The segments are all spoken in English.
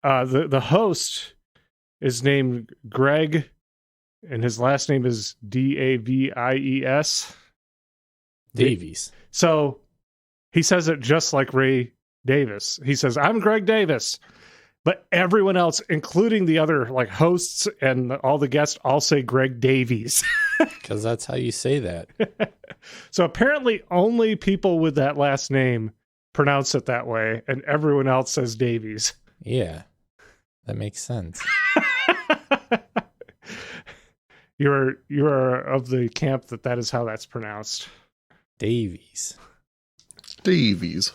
The host is named Greg, and his last name is Davies. Davies. So he says it just like Ray Davis. He says, "I'm Greg Davis." But everyone else, including the other like hosts and all the guests, all say Greg Davies. Because that's how you say that. So apparently only people with that last name pronounce it that way, and everyone else says Davies. Yeah, that makes sense. You're of the camp that is how that's pronounced. Davies. Davies.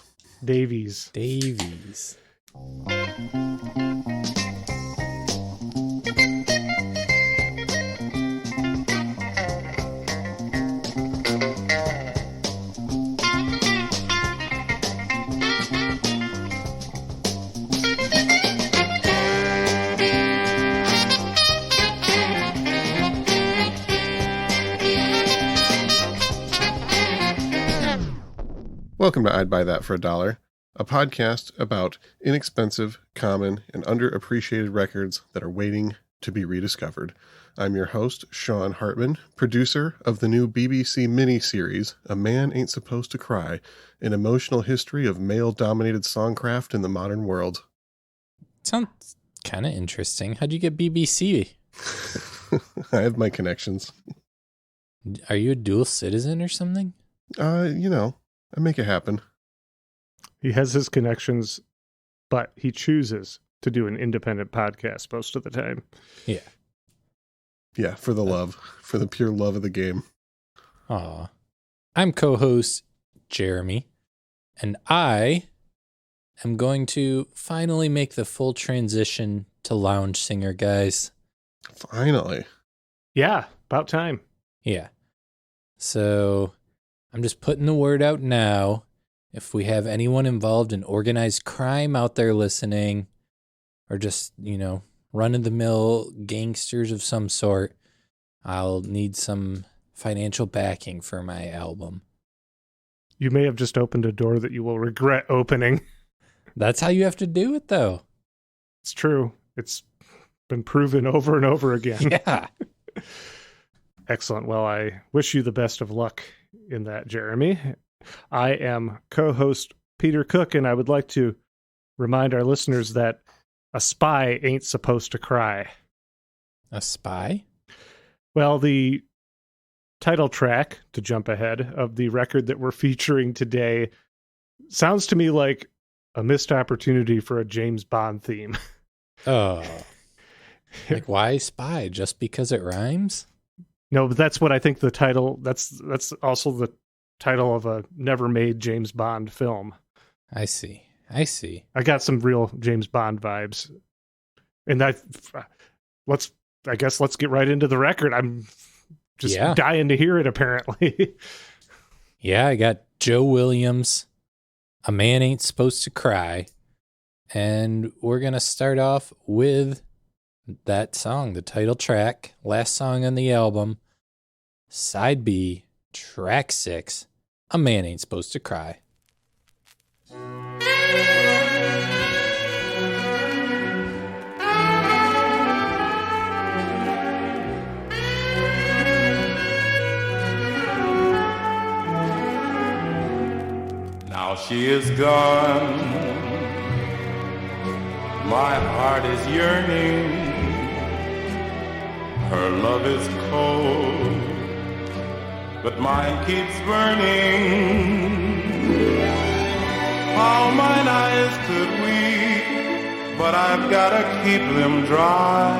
Welcome to I'd Buy That for $1, a podcast about inexpensive, common, and underappreciated records that are waiting to be rediscovered. I'm your host, Sean Hartman, producer of the new BBC miniseries, A Man Ain't Supposed to Cry, an emotional history of male-dominated songcraft in the modern world. Sounds kind of interesting. How'd you get BBC? I have my connections. Are you a dual citizen or something? I make it happen. He has his connections, but he chooses to do an independent podcast most of the time. Yeah. Yeah, for the love, for the pure love of the game. Aw. I'm co-host Jeremy, and I am going to finally make the full transition to lounge singer, guys. Finally. Yeah, about time. Yeah. So I'm just putting the word out now. If we have anyone involved in organized crime out there listening, or just, run-of-the-mill gangsters of some sort, I'll need some financial backing for my album. You may have just opened a door that you will regret opening. That's how you have to do it, though. It's true. It's been proven over and over again. Yeah. Excellent. Well, I wish you the best of luck in that, Jeremy. I am co-host Peter Cook, and I would like to remind our listeners that a spy ain't supposed to cry. A spy? Well, the title track, to jump ahead, of the record that we're featuring today sounds to me like a missed opportunity for a James Bond theme. Oh. Like, why spy? Just because it rhymes? No, but that's what I think the title, that's also the title of a never-made James Bond film. I see. I got some real James Bond vibes. And let's get right into the record. I'm just dying to hear it, apparently. Yeah, I got Joe Williams, A Man Ain't Supposed to Cry. And we're going to start off with that song, the title track, last song on the album, Side B, track 6, A Man Ain't Supposed to Cry. Now she is gone, my heart is yearning, her love is cold, but mine keeps burning. How mine eyes could weep, but I've gotta keep them dry,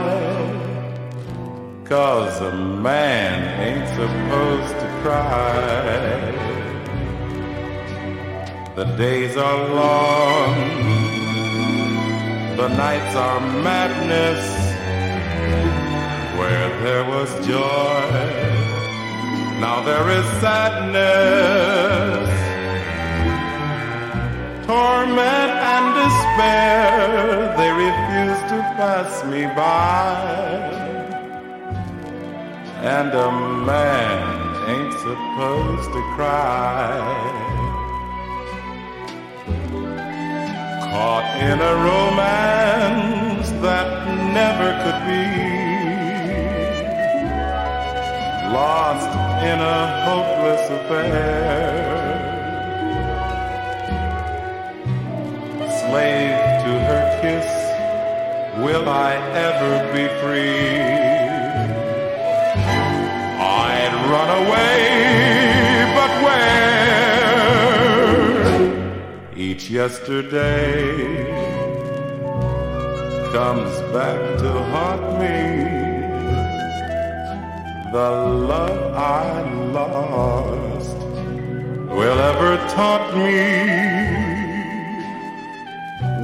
'cause a man ain't supposed to cry. The days are long, the nights are madness. Where there was joy, now there is sadness. Torment and despair, they refuse to pass me by. And a man ain't supposed to cry. Caught in a romance, could be, lost in a hopeless affair, slave to her kiss, will I ever be free? I'd run away, but where? Each yesterday comes back to haunt me. The love I lost will ever taunt me.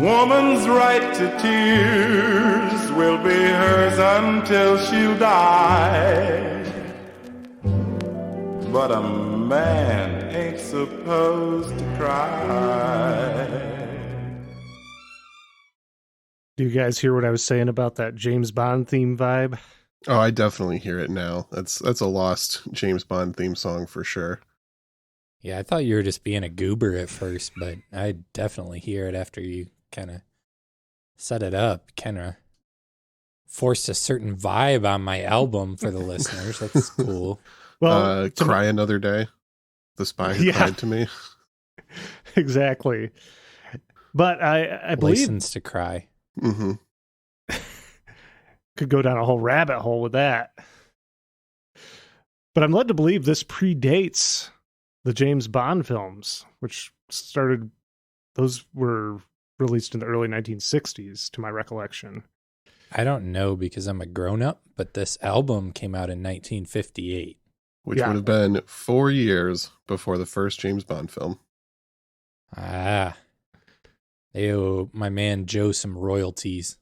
Woman's right to tears will be hers until she'll die. But a man ain't supposed to cry. Do you guys hear what I was saying about that James Bond theme vibe? Oh, I definitely hear it now. That's a lost James Bond theme song for sure. Yeah, I thought you were just being a goober at first, but I definitely hear it after you kind of set it up. Kind of forced a certain vibe on my album for the listeners. That's cool. Well, Cry Another Day. The Spy Who Yeah. Cried to Me. exactly. But I believe License to Cry. Mm-hmm. could go down a whole rabbit hole with that. But I'm led to believe this predates the James Bond films, which those were released in the early 1960s, to my recollection. I don't know because I'm a grown-up, but this album came out in 1958. Which Yeah. would have been 4 years before the first James Bond film. Ah. They owe my man Joe some royalties.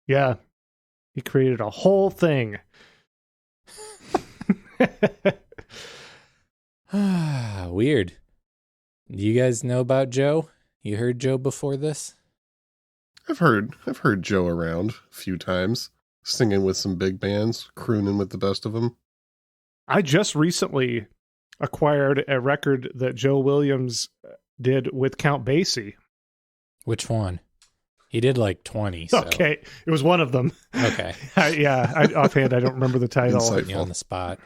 Yeah. He created a whole thing. Weird. Do you guys know about Joe? You heard Joe before this? I've heard Joe around a few times, singing with some big bands, crooning with the best of them. I just recently acquired a record that Joe Williams did with Count Basie. Which one? He did like 20. So. Okay. It was one of them. Okay. Offhand, I don't remember the title. Insight. Putting you on the spot.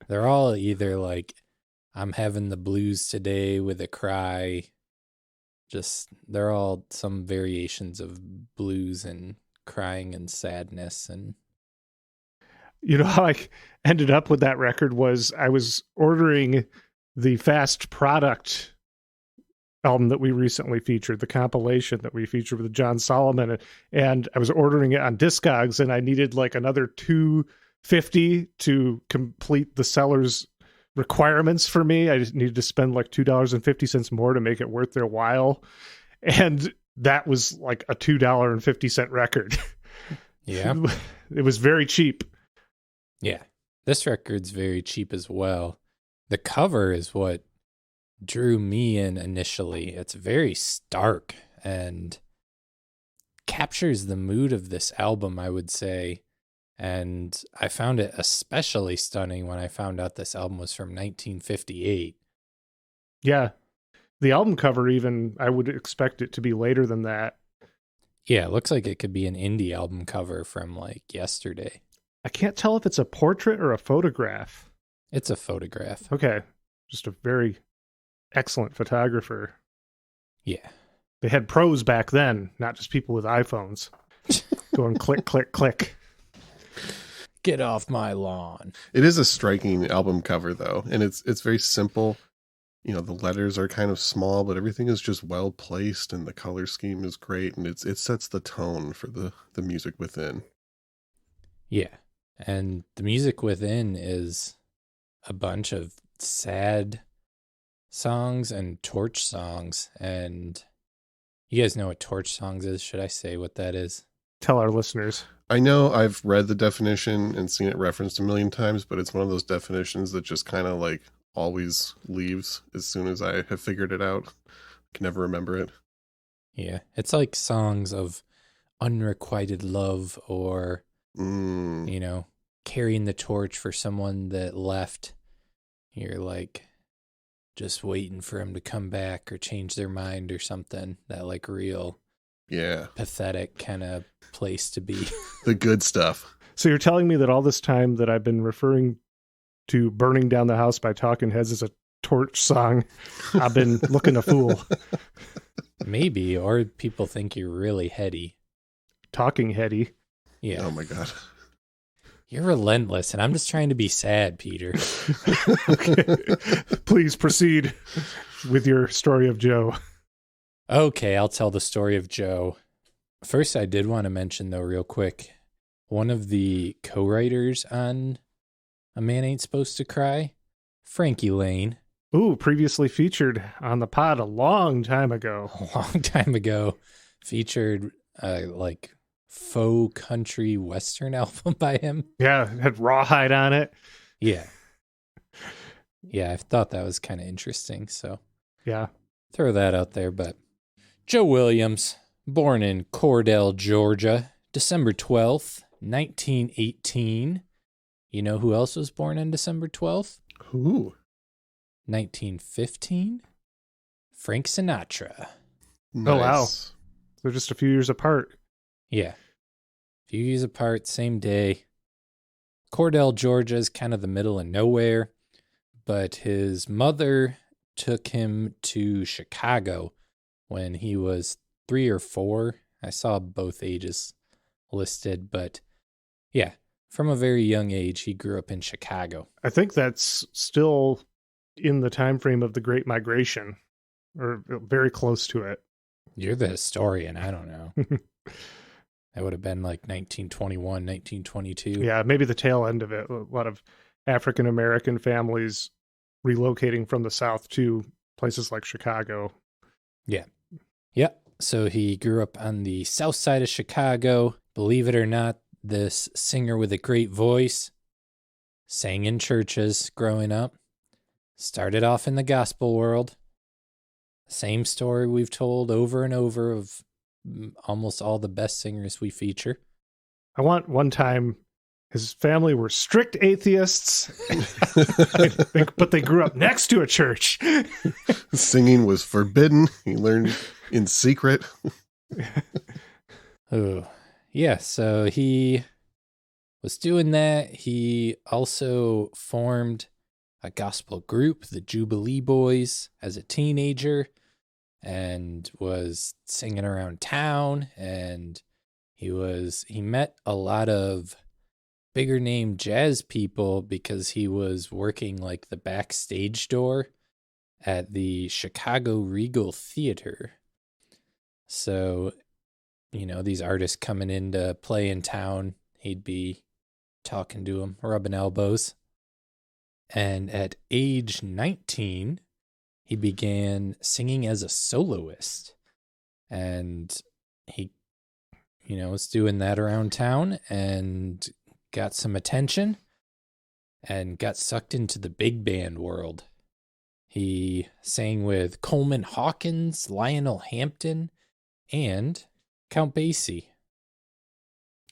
They're all either like, I'm having the blues today with a cry. Just, they're all some variations of blues and crying and sadness. And You know how I ended up with that record was I was ordering the Fast Product album that we recently featured, the compilation that we featured with John Solomon, and I was ordering it on Discogs, and I needed like another $2.50 to complete the seller's requirements for me. I just needed to spend like $2.50 more to make it worth their while, and that was like a $2.50 record. yeah. It was very cheap. Yeah. This record's very cheap as well. The cover is what drew me in initially. It's very stark and captures the mood of this album, I would say. And I found it especially stunning when I found out this album was from 1958. Yeah. The album cover, even, I would expect it to be later than that. Yeah, it looks like it could be an indie album cover from like yesterday. I can't tell if it's a portrait or a photograph. It's a photograph. Okay. Just a very excellent photographer. Yeah. They had pros back then, not just people with iPhones. Going click, click, click. Get off my lawn. It is a striking album cover, though, and it's very simple. You know, the letters are kind of small, but everything is just well placed, and the color scheme is great, and it sets the tone for the music within. Yeah. And the music within is a bunch of sad songs and torch songs. And you guys know what torch songs is? Should I say what that is? Tell our listeners. I know I've read the definition and seen it referenced a million times, but it's one of those definitions that just kind of like always leaves as soon as I have figured it out. I can never remember it. Yeah. It's like songs of unrequited love or, you know, carrying the torch for someone that left. You're like just waiting for them to come back or change their mind or something. That like real Yeah. pathetic kind of place to be. The good stuff. So you're telling me that all this time that I've been referring to Burning Down the House by Talking Heads as a Torch song, I've been looking a fool. Maybe, or people think you're really heady. Talking heady. Yeah. Oh my God. You're relentless, and I'm just trying to be sad, Peter. Okay. Please proceed with your story of Joe. Okay, I'll tell the story of Joe. First, I did want to mention, though, real quick, one of the co-writers on A Man Ain't Supposed to Cry, Frankie Lane. Ooh, previously featured on the pod a long time ago. A long time ago, featured like faux country western album by him. Yeah, it had Rawhide on it. Yeah. Yeah, I thought that was kind of interesting, so Yeah. throw that out there. But Joe Williams, born in Cordell, Georgia, December 12th, 1918. You know who else was born on December 12th? Ooh. 1915? Frank Sinatra. Nice. Oh, wow. They're just a few years apart. Yeah. A few years apart, same day. Cordell, Georgia is kind of the middle of nowhere, but his mother took him to Chicago when he was 3 or 4. I saw both ages listed, but yeah, from a very young age, he grew up in Chicago. I think that's still in the time frame of the Great Migration, or very close to it. You're the historian. I don't know. That would have been like 1921, 1922. Yeah, maybe the tail end of it. A lot of African American families relocating from the South to places like Chicago. Yep. So he grew up on the south side of Chicago. Believe it or not, this singer with a great voice sang in churches growing up. Started off in the gospel world. Same story we've told over and over of almost all the best singers we feature. I want one time his family were strict atheists, but they grew up next to a church. Singing was forbidden. He learned in secret. Oh, yeah. So he was doing that. He also formed a gospel group, the Jubilee Boys, as a teenager, and was singing around town. And he met a lot of bigger name jazz people because he was working like the backstage door at the Chicago Regal Theater. So, you know, these artists coming in to play in town, he'd be talking to them, rubbing elbows. And at age 19, he began singing as a soloist. And he, you know, was doing that around town and got some attention and got sucked into the big band world. He sang with Coleman Hawkins, Lionel Hampton, and Count Basie.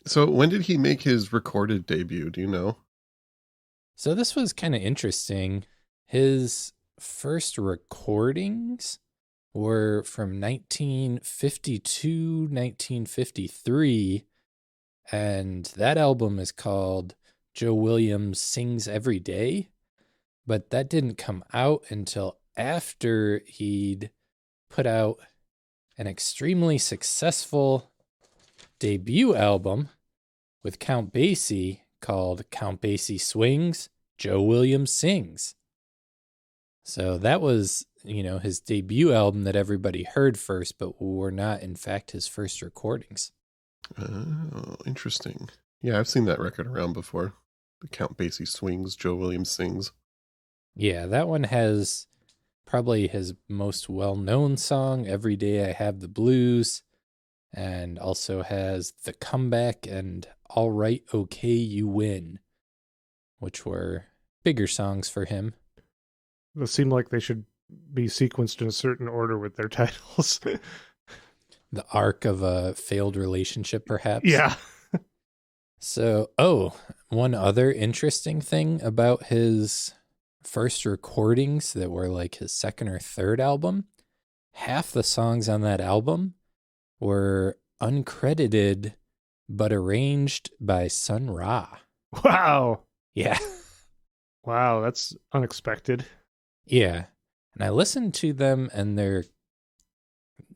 So when did he make his recorded debut? Do you know? So this was kind of interesting. His first recordings were from 1952, 1953, and that album is called Joe Williams Sings Every Day, but that didn't come out until after he'd put out an extremely successful debut album with Count Basie called Count Basie Swings, Joe Williams Sings. So that was, you know, his debut album that everybody heard first, but were not, in fact, his first recordings. Oh, interesting. Yeah, I've seen that record around before. The Count Basie Swings, Joe Williams Sings. Yeah, that one has probably his most well-known song, Every Day I Have the Blues, and also has The Comeback and All Right, Okay, You Win, which were bigger songs for him. It seemed like they should be sequenced in a certain order with their titles. The arc of a failed relationship, perhaps. Yeah. So, one other interesting thing about his first recordings that were like his second or third album, half the songs on that album were uncredited but arranged by Sun Ra. Wow. Yeah. Wow, that's unexpected. Yeah. And I listened to them, and there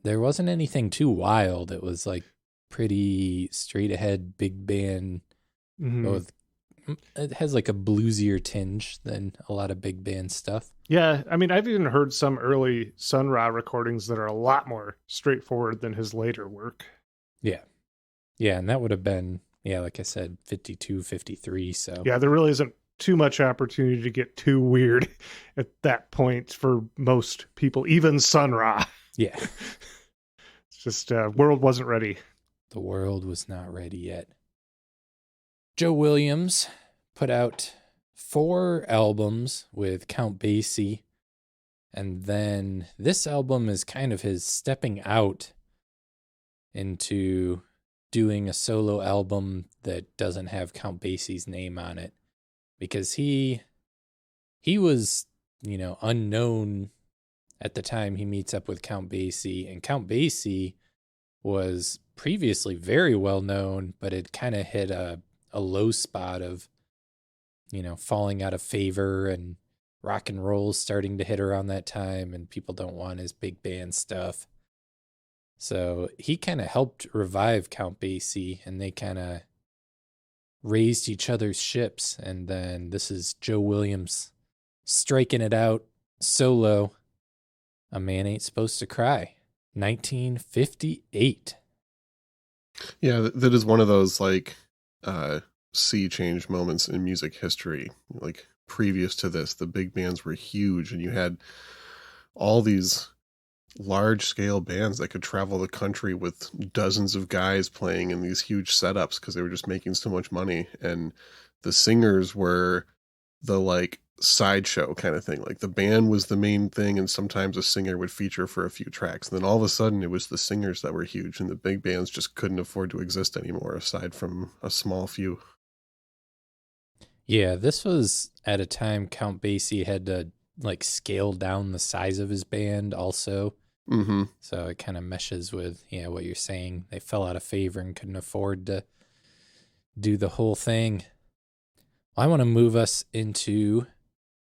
wasn't anything too wild. It was like pretty straight ahead big band. Mhm. It has like a bluesier tinge than a lot of big band stuff. Yeah, I mean, I've even heard some early Sun Ra recordings that are a lot more straightforward than his later work. Yeah. Yeah, and that would have been, like I said, 52, 53. So Yeah, there really isn't too much opportunity to get too weird at that point for most people, even Sun Ra. yeah, It's just world wasn't ready. the world was not ready yet. Joe Williams put out 4 albums with Count Basie, and then this album is kind of his stepping out into doing a solo album that doesn't have Count Basie's name on it, because he was, unknown at the time he meets up with Count Basie, and Count Basie was previously very well known, but it kind of hit a low spot of, falling out of favor, and rock and roll starting to hit around that time, and people don't want his big band stuff. So he kind of helped revive Count Basie, and they kind of raised each other's ships. And then this is Joe Williams striking it out solo. A Man Ain't Supposed to Cry, 1958. Yeah, that is one of those sea change moments in music history. Like previous to this, the big bands were huge, and you had all these large scale bands that could travel the country with dozens of guys playing in these huge setups because they were just making so much money. And the singers were the sideshow kind of thing. Like the band was the main thing, and sometimes a singer would feature for a few tracks. And then all of a sudden it was the singers that were huge, and the big bands just couldn't afford to exist anymore aside from a small few. Yeah, this was at a time Count Basie had to scale down the size of his band also. Mm-hmm. So it kind of meshes with what you're saying. They fell out of favor and couldn't afford to do the whole thing. I want to move us into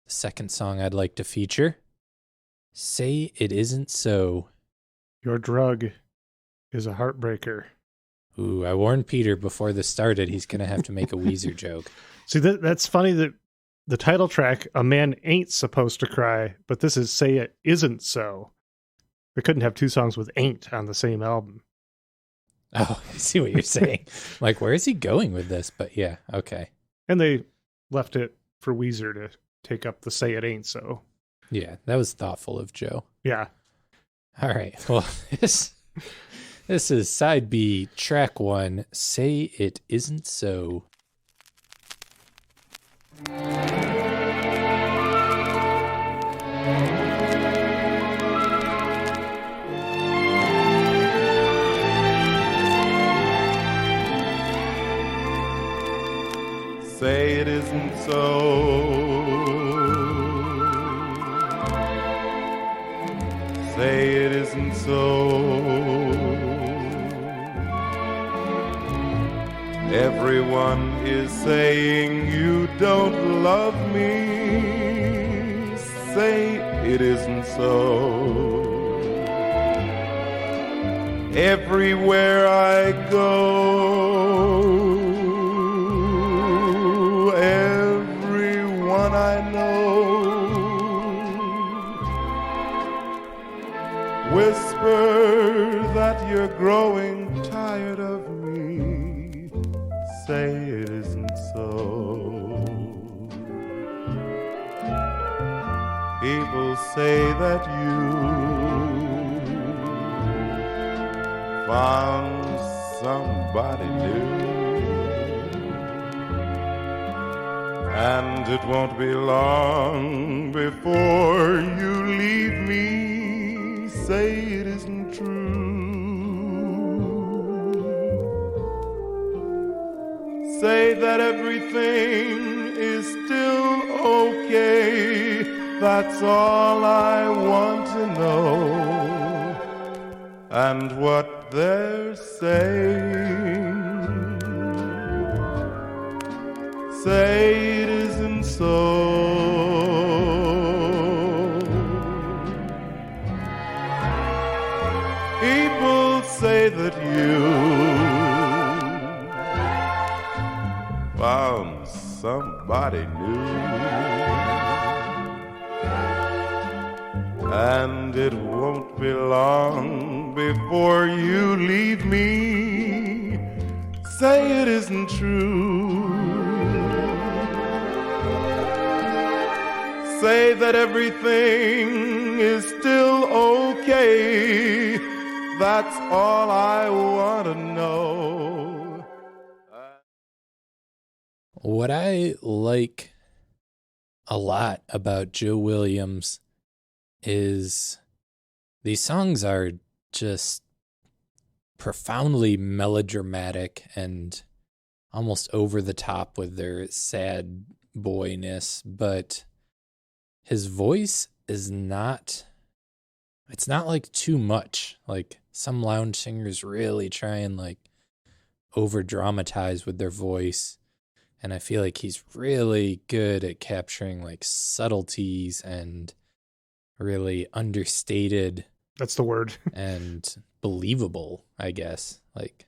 the second song I'd like to feature. Say It Isn't So. Your drug is a heartbreaker. Ooh, I warned Peter before this started he's going to have to make a Weezer joke. See, that's funny that the title track, A Man Ain't Supposed to Cry, but this is Say It Isn't So. They couldn't have 2 songs with ain't on the same album. Oh, I see what you're saying. Where is he going with this? But yeah, okay. And they left it for Weezer to take up the Say It Ain't So. Yeah, that was thoughtful of Joe. Yeah. All right. Well, this is side B, track 1, Say It Isn't So. Say it isn't so. Say it isn't so. Everyone is saying you don't love me. Say it isn't so. Everywhere I go, everyone I know whisper that you're growing tired of me. Say it isn't so. People say that you found somebody new, and it won't be long before you leave me. Say it isn't true. Say that everything is still okay. That's all I want to know. And what they're saying so. People say that you found somebody new, and it won't be long before you leave me. Say it isn't true. Say that everything is still okay. That's all I want to know. What I like a lot about Joe Williams is these songs are just profoundly melodramatic and almost over the top with their sad boyness, but his voice is not, it's not like too much. Like some lounge singers really try and like over dramatize with their voice. And I feel like he's really good at capturing like subtleties and really understated. That's the word. And believable, I guess. Like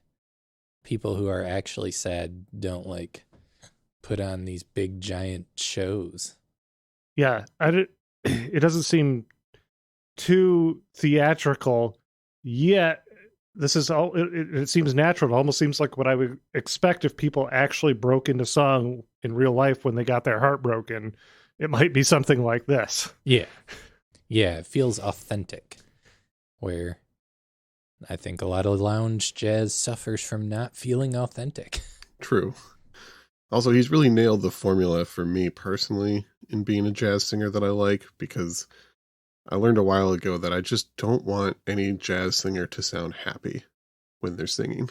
people who are actually sad don't like put on these big giant shows. Yeah, it doesn't seem too theatrical yet. This is all. It seems natural. It almost seems like what I would expect if people actually broke into song in real life when they got their heart broken. It might be something like this. Yeah, yeah, it feels authentic. Where I think a lot of lounge jazz suffers from not feeling authentic. True. Also, he's really nailed the formula for me personally in being a jazz singer that I like, because I learned a while ago that I just don't want any jazz singer to sound happy when they're singing.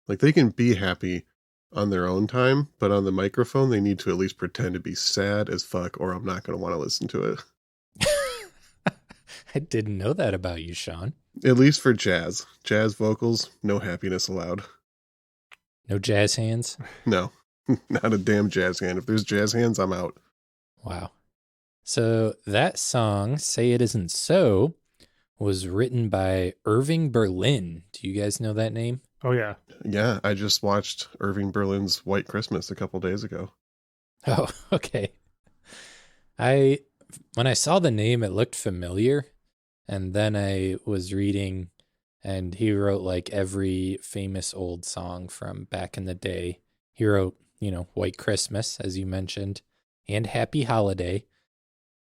Like, they can be happy on their own time, but on the microphone, they need to at least pretend to be sad as fuck, or I'm not going to want to listen to it. I didn't know that about you, Sean. At least for jazz. Jazz vocals, no happiness allowed. No jazz hands? No, not a damn jazz hand. If there's jazz hands, I'm out. Wow. So that song, Say It Isn't So, was written by Irving Berlin. Do you guys know that name? Oh, yeah. Yeah, I just watched Irving Berlin's White Christmas a couple days ago. Oh, okay. When I saw the name, it looked familiar. And then I was reading, and he wrote like every famous old song from back in the day. He wrote, White Christmas, as you mentioned, and Happy Holiday.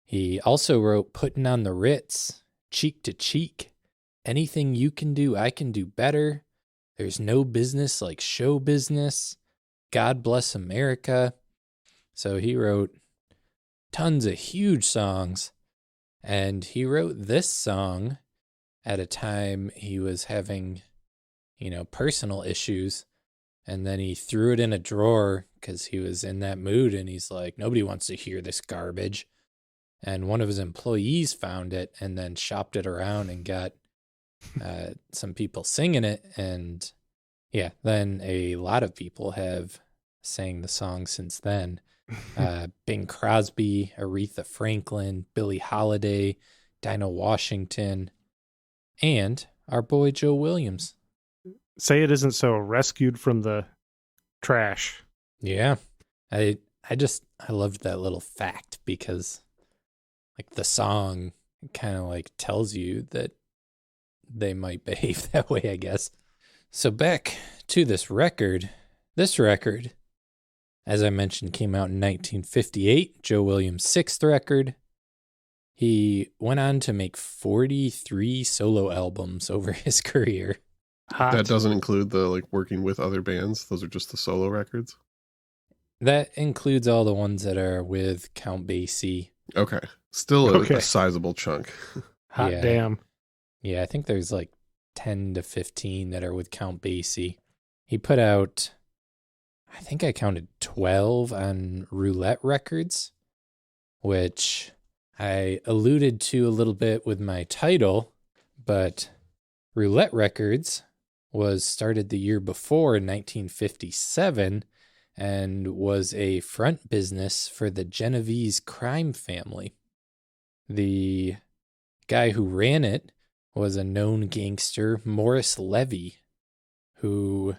He also wrote Puttin' on the Ritz, Cheek to Cheek, Anything You Can Do, I Can Do Better, There's No Business Like Show Business, God Bless America. So he wrote tons of huge songs. And he wrote this song at a time he was having, personal issues. And then he threw it in a drawer because he was in that mood. And he's like, nobody wants to hear this garbage. And one of his employees found it and then shopped it around and got some people singing it. And yeah, then a lot of people have sang the song since then. Bing Crosby, Aretha Franklin, Billie Holiday, Dinah Washington, and our boy Joe Williams. Say It Isn't So, rescued from the trash. Yeah. I loved that little fact because like the song kind of like tells you that they might behave that way, I guess. So back to this record. This record, as I mentioned, came out in 1958, Joe Williams' sixth record. He went on to make 43 solo albums over his career. Hot. That doesn't include the working with other bands. Those are just the solo records. That includes all the ones that are with Count Basie. Okay. Still a sizable chunk. Hot Yeah. damn. Yeah, I think there's 10 to 15 that are with Count Basie. He put out, I think I counted 12 on Roulette Records, which I alluded to a little bit with my title, but Roulette Records was started the year before in 1957, and was a front business for the Genovese crime family. The guy who ran it was a known gangster, Morris Levy, who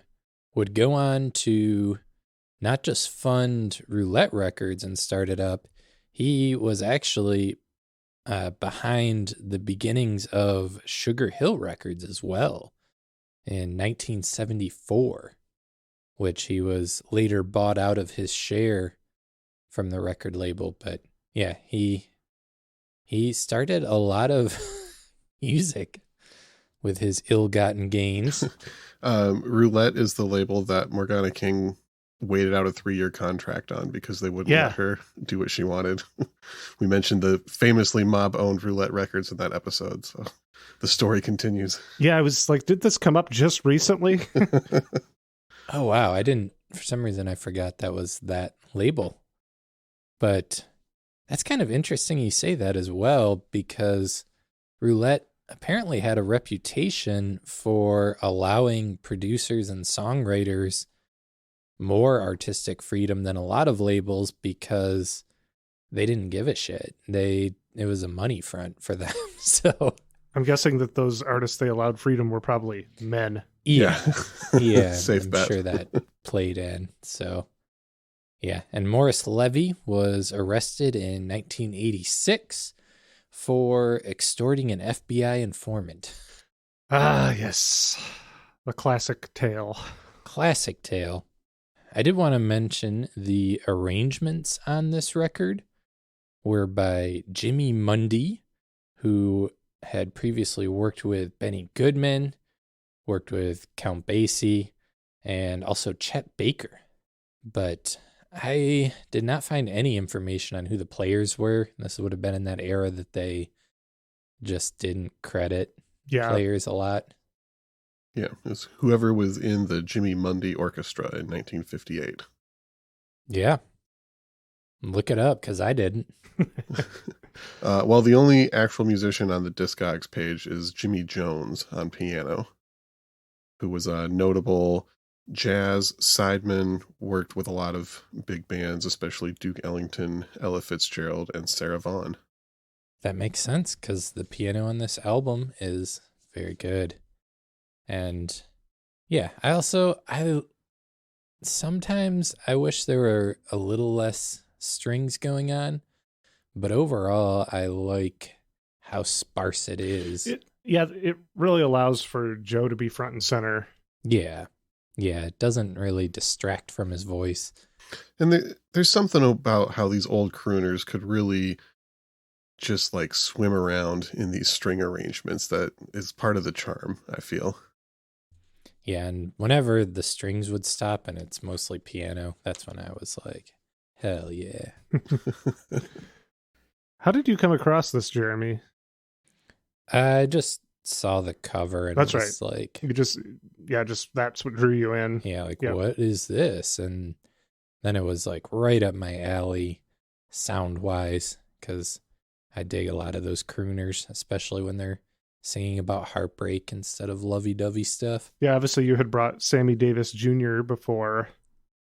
would go on to not just fund Roulette Records and start it up. He was actually behind the beginnings of Sugar Hill Records as well in 1974, which he was later bought out of his share from the record label. But yeah, he started a lot of music with his ill-gotten gains. Roulette is the label that Morgana King waited out a 3-year contract on because they wouldn't let her do what she wanted. We mentioned the famously mob-owned Roulette Records in that episode, so the story continues. Yeah, I was like, did this come up just recently? Oh, wow. For some reason, I forgot that was that label. But that's kind of interesting you say that as well, because Roulette apparently had a reputation for allowing producers and songwriters more artistic freedom than a lot of labels because they didn't give a shit. It was a money front for them. So I'm guessing that those artists they allowed freedom were probably men. Yeah. Safe I'm bet. sure that played in. So yeah. And Morris Levy was arrested in 1986 for extorting an FBI informant. Ah, yes. The classic tale. Classic tale. I did want to mention the arrangements on this record were by Jimmy Mundy, who had previously worked with Benny Goodman, worked with Count Basie, and also Chet Baker. But I did not find any information on who the players were. This would have been in that era that they just didn't credit players a lot. Yeah, it was whoever was in the Jimmy Mundy Orchestra in 1958. Yeah. Look it up, because I didn't. Well, the only actual musician on the Discogs page is Jimmy Jones on piano, who was a notable jazz sideman, worked with a lot of big bands, especially Duke Ellington, Ella Fitzgerald, and Sarah Vaughan. That makes sense, because the piano on this album is very good. And yeah, sometimes I wish there were a little less strings going on, but overall I like how sparse it is. It really allows for Joe to be front and center. Yeah, it doesn't really distract from his voice. And there's something about how these old crooners could really just like swim around in these string arrangements that is part of the charm, I feel. Yeah, and whenever the strings would stop and it's mostly piano, that's when I was like, hell yeah. How did you come across this, Jeremy? I just saw the cover and that's it was right. Like, you just that's what drew you in. Yeah, like, what is this? And then it was like right up my alley sound-wise, because I dig a lot of those crooners, especially when they're singing about heartbreak instead of lovey-dovey stuff. Yeah, obviously you had brought Sammy Davis Jr. before.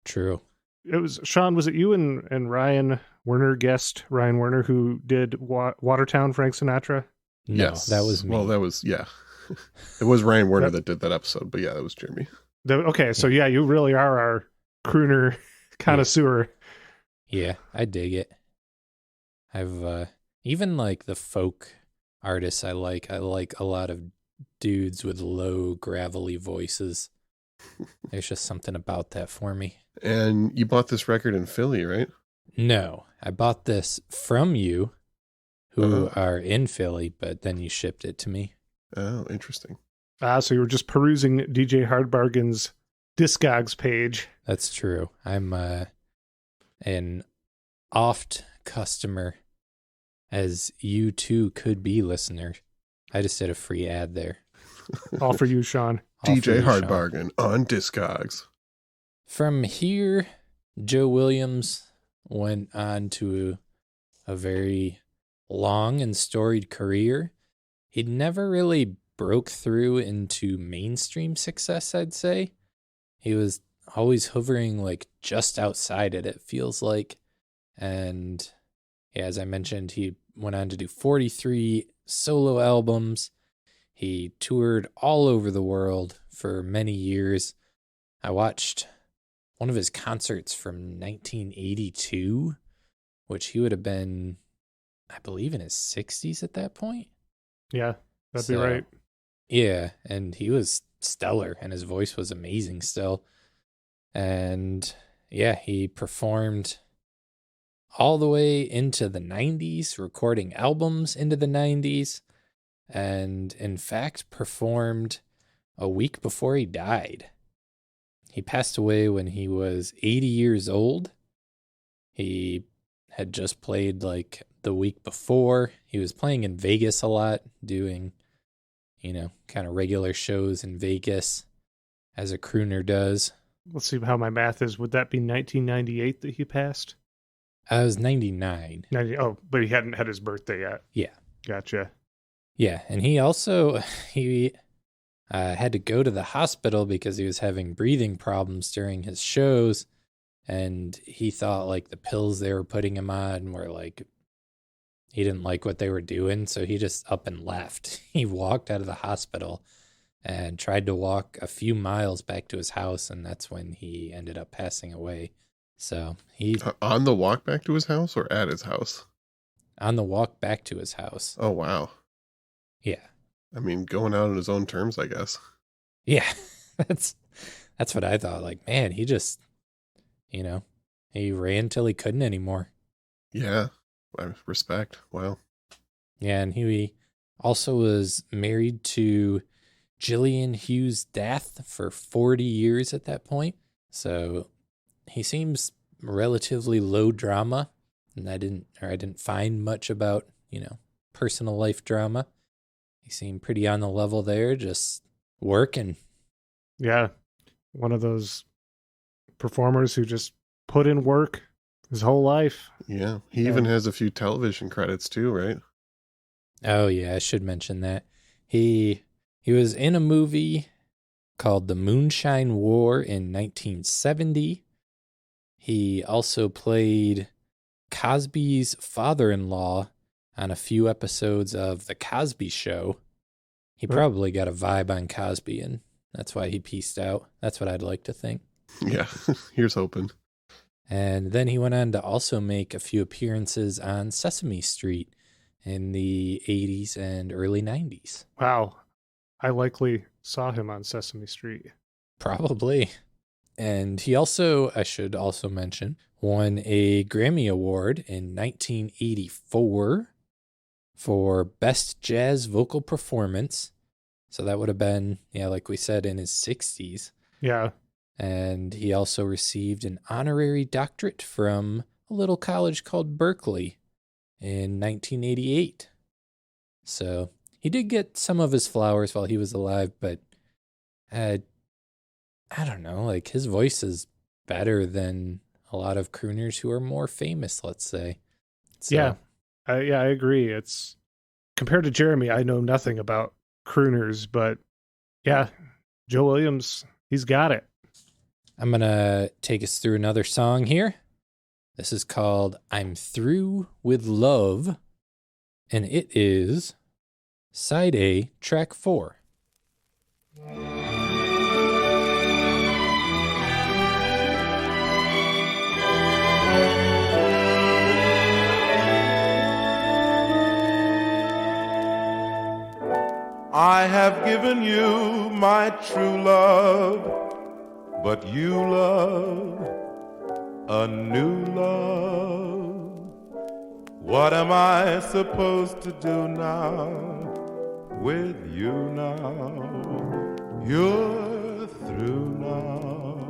True. It was Sean. Was it you and Ryan Werner, Ryan Werner, who did Watertown, Frank Sinatra? No, yes, that was me. Well, that was it was Ryan Werner that did that episode, but yeah, that was Jeremy. Okay, so yeah, you really are our crooner connoisseur. Yeah, I dig it. I've even like the folk artists I like a lot of dudes with low, gravelly voices. There's just something about that for me. And you bought this record in Philly, right? No, I bought this from you, who are in Philly, but then you shipped it to me. Oh, interesting. So you were just perusing DJ Hardbargain's Discogs page. That's true. I'm an oft customer, as you too could be, listener. I just did a free ad there. All for you, Sean. DJ Hardbargain on Discogs. From here, Joe Williams went on to a very long and storied career. He'd never really broke through into mainstream success, I'd say. He was always hovering like just outside it feels like. And yeah, as I mentioned, he went on to do 43 solo albums. He toured all over the world for many years. I watched one of his concerts from 1982, which he would have been, I believe, in his 60s at that point. Yeah, that'd be right. Yeah, and he was stellar, and his voice was amazing still. And yeah, he performed all the way into the 90s, recording albums into the 90s, and in fact performed a week before he died. He passed away when he was 80 years old. He had just played like the week before. He was playing in Vegas a lot, doing, kind of regular shows in Vegas as a crooner does. Let's see how my math is. Would that be 1998 that he passed? I was 99. But he hadn't had his birthday yet. Yeah. Gotcha. Yeah, and he also, had to go to the hospital because he was having breathing problems during his shows, and he thought like the pills they were putting him on were like, he didn't like what they were doing, so he just up and left. He walked out of the hospital and tried to walk a few miles back to his house, and that's when he ended up passing away. So he on the walk back to his house or at his house? On the walk back to his house. Oh, wow. Yeah. I mean, going out on his own terms, I guess. Yeah. That's what I thought. Like, man, he just, he ran till he couldn't anymore. Yeah. Respect. Wow. Yeah. And he also was married to Gillian Hughes Dath for 40 years at that point. So he seems relatively low drama, and I didn't find much about, personal life drama. He seemed pretty on the level there, just working. Yeah. One of those performers who just put in work his whole life. Yeah. He even has a few television credits too, right? Oh yeah, I should mention that. He was in a movie called The Moonshine War in 1970. He also played Cosby's father-in-law on a few episodes of The Cosby Show. He probably got a vibe on Cosby, and that's why he pieced out. That's what I'd like to think. Yeah, here's hoping. And then he went on to also make a few appearances on Sesame Street in the 80s and early 90s. Wow. I likely saw him on Sesame Street. Probably. And he also, I should also mention, won a Grammy Award in 1984 for Best Jazz Vocal Performance. So that would have been, like we said, in his 60s. Yeah. And he also received an honorary doctorate from a little college called Berkeley in 1988. So he did get some of his flowers while he was alive, but I don't know, like his voice is better than a lot of crooners who are more famous, let's say. So, yeah. I agree. It's compared to Jeremy, I know nothing about crooners, but yeah, Joe Williams, he's got it. I'm going to take us through another song here. This is called I'm Through with Love, and it is Side A, Track 4. I have given you my true love, but you love a new love. What am I supposed to do now with you now? You're through now.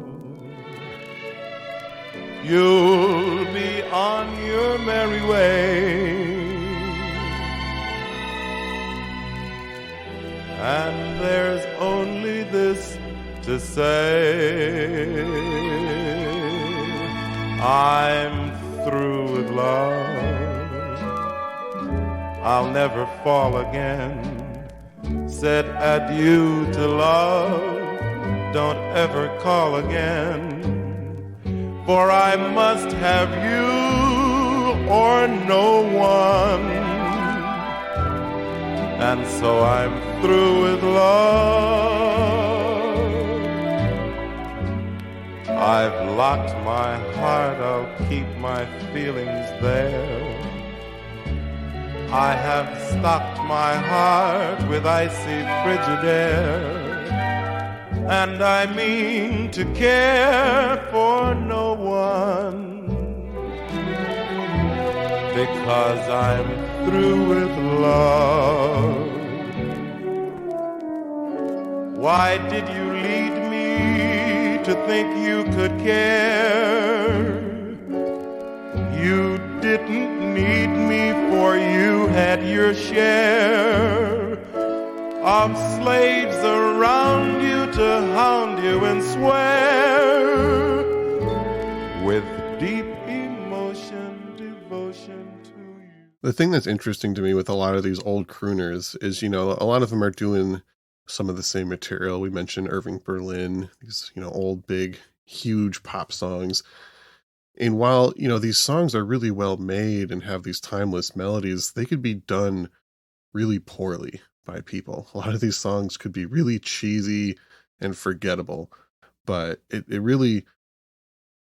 You'll be on your merry way, and there's only this to say: I'm through with love. I'll never fall again. Said adieu to love. don't ever call again, for I must have you or no one. And so I'm through with love. I've locked my heart, I'll keep my feelings there. I have stocked my heart with icy frigid air, and I mean to care for no one, because I'm through with love. Why did you lead me to think you could care? You didn't need me, for you had your share of slaves around you to hound you and swear with deep emotion, devotion to you. The thing that's interesting to me with a lot of these old crooners is, a lot of them are doing some of the same material. We mentioned Irving Berlin, these, old, big, huge pop songs. And while, these songs are really well made and have these timeless melodies, they could be done really poorly by people. A lot of these songs could be really cheesy and forgettable, but it really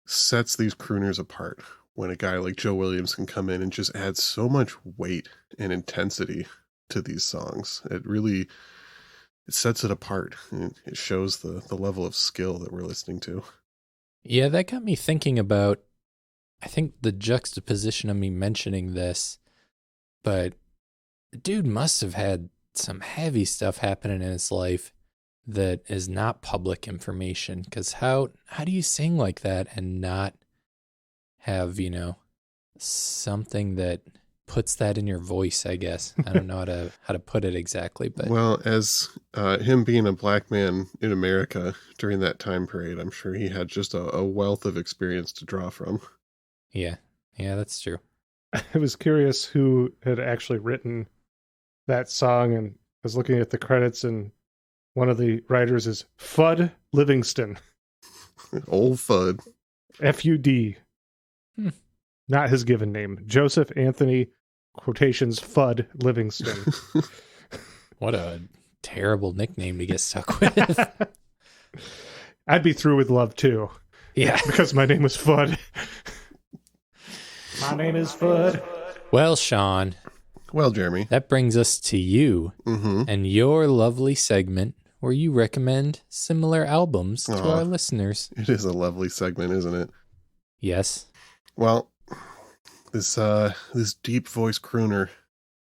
sets these crooners apart when a guy like Joe Williams can come in and just add so much weight and intensity to these songs. It sets it apart, and it shows the level of skill that we're listening to. Yeah, that got me thinking about, I think, the juxtaposition of me mentioning this, but the dude must have had some heavy stuff happening in his life that is not public information, because how do you sing like that and not have, something that puts that in your voice, I guess. I don't know how to put it exactly, but well, as him being a black man in America during that time period, I'm sure he had just a wealth of experience to draw from. Yeah, that's true. I was curious who had actually written that song, and was looking at the credits, and one of the writers is Fudd Livingston. Old Fudd. F-U-D. Not his given name. Joseph Anthony, quotations, Fudd Livingston. What a terrible nickname to get stuck with. I'd be through with love, too. Yeah. Because my name was Fudd. My name is Fudd. Well, Sean. Well, Jeremy. That brings us to you and your lovely segment where you recommend similar albums to our listeners. It is a lovely segment, isn't it? Yes. Well, this deep voice crooner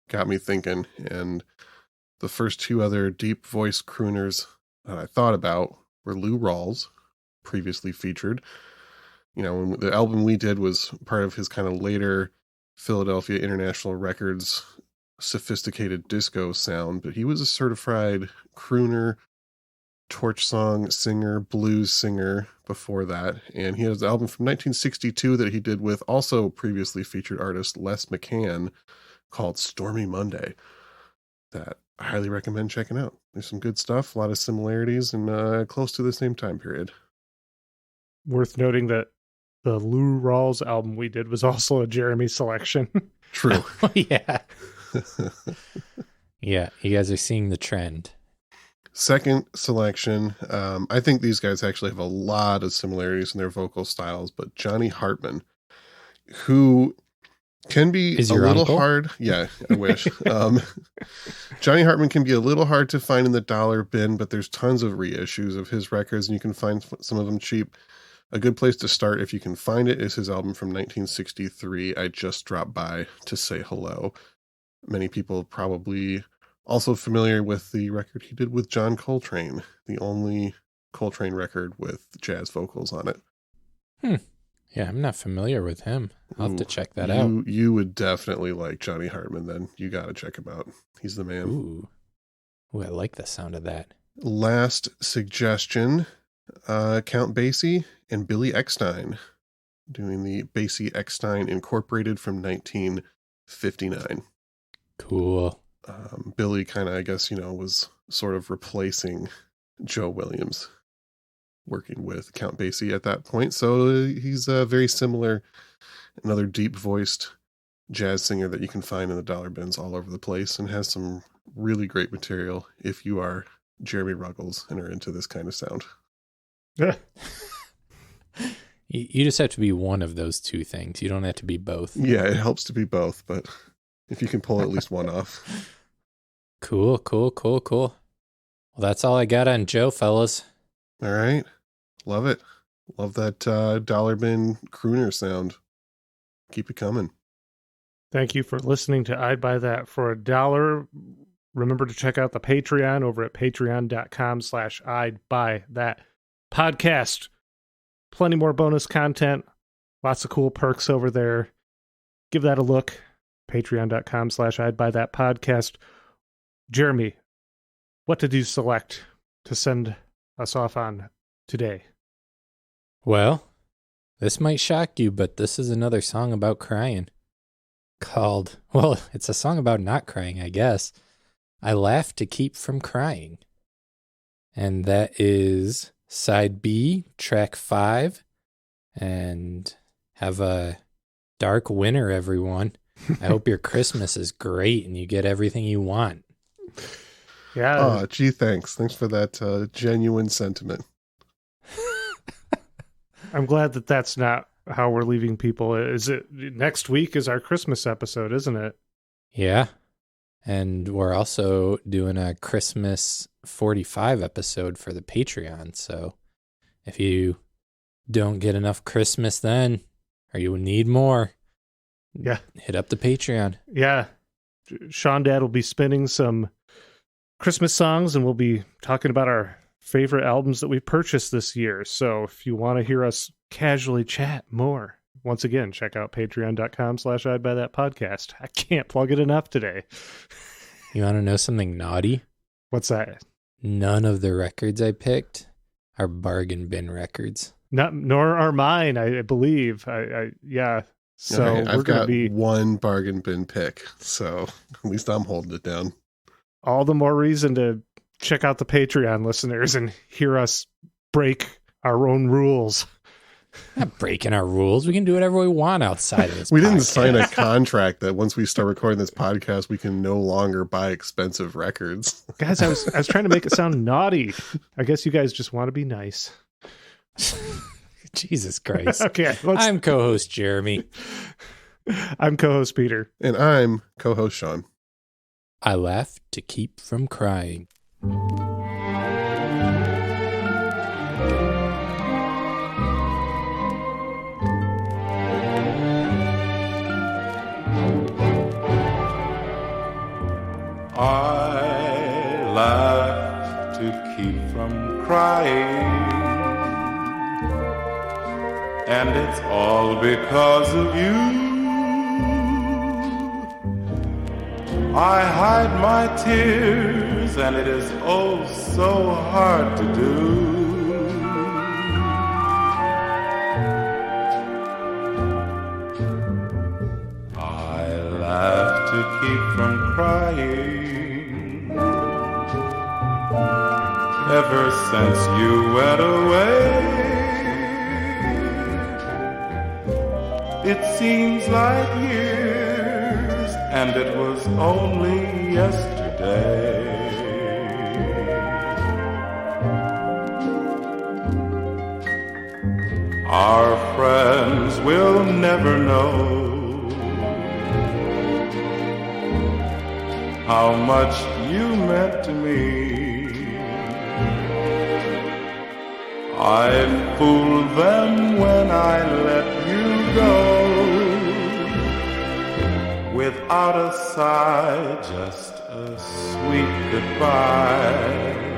got me thinking, and the first two other deep voice crooners that I thought about were Lou Rawls, previously featured. When the album we did was part of his kind of later Philadelphia International Records sophisticated disco sound, but he was a certified crooner, torch song singer, blues singer before that, and he has an album from 1962 that he did with also previously featured artist Les McCann called Stormy Monday that I highly recommend checking out. There's some good stuff, a lot of similarities, and close to the same time period. Worth noting that the Lou Rawls album we did was also a Jeremy selection. True. Yeah. Yeah, you guys are seeing the trend. Second selection, I think these guys actually have a lot of similarities in their vocal styles, but Johnny Hartman, who can be a little uncle? hard. Yeah, I wish. Johnny Hartman can be a little hard to find in the dollar bin, but there's tons of reissues of his records, and you can find some of them cheap. A good place to start, if you can find it, is his album from 1963, I Just Dropped By to Say Hello. Many people probably also familiar with the record he did with John Coltrane, the only Coltrane record with jazz vocals on it. Yeah, I'm not familiar with him. I'll have to check that out. You would definitely like Johnny Hartman then. You got to check him out. He's the man. Ooh, I like the sound of that. Last suggestion, Count Basie and Billy Eckstine, doing the Basie Eckstine Incorporated from 1959. Cool. Billy kind of, I guess, was sort of replacing Joe Williams working with Count Basie at that point. So he's very similar, another deep-voiced jazz singer that you can find in the dollar bins all over the place, and has some really great material if you are Jeremy Ruggles and are into this kind of sound. You just have to be one of those two things. You don't have to be both. Yeah, it helps to be both, but if you can pull at least one off. Cool. Well, that's all I got on Joe, fellas. All right. Love it. Love that dollar bin crooner sound. Keep it coming. Thank you for listening to I'd Buy That for $1. Remember to check out the Patreon over at patreon.com/I'd Buy That podcast. Plenty more bonus content. Lots of cool perks over there. Give that a look. Patreon.com/I'd Buy That podcast. Jeremy, what did you select to send us off on today? Well, this might shock you, but this is another song about crying. It's a song about not crying, I guess. I Laugh to Keep from Crying. And that is side B, track 5. And have a dark winter, everyone. I hope your Christmas is great and you get everything you want. Yeah. Oh, gee, thanks. Thanks for that genuine sentiment. I'm glad that that's not how we're leaving people. Is it next week is our Christmas episode, isn't it? Yeah. And we're also doing a Christmas 45 episode for the Patreon. So if you don't get enough Christmas then, or you need more, yeah, hit up the Patreon. Yeah. Sean Dad will be spinning some Christmas songs, and we'll be talking about our favorite albums that we purchased this year. So if you want to hear us casually chat more, once again, check out patreon.com/I'd Buy That podcast. I can't plug it enough today. You want to know something naughty? What's that? None of the records I picked are bargain bin records. Nor are mine, I believe. Yeah. So okay, we're I've going to got be one bargain bin pick, so at least I'm holding it down. All the more reason to check out the Patreon, listeners, and hear us break our own rules. Not breaking our rules. We can do whatever we want outside of this We didn't podcast. sign a contract that once we start recording this podcast, we can no longer buy expensive records. Guys, I was trying to make it sound naughty. I guess you guys just want to be nice. Jesus Christ. Okay. I'm co-host Jeremy. I'm co-host Peter. And I'm co-host Sean. I laugh to keep from crying. I laugh to keep from crying, and it's all because of you. I hide my tears, and it is oh so hard to do. I laugh to keep from crying, ever since you went away. It seems like years, and it was only yesterday. Our friends will never know how much you meant to me. I fooled them when I let you go, without a sigh, just a sweet goodbye.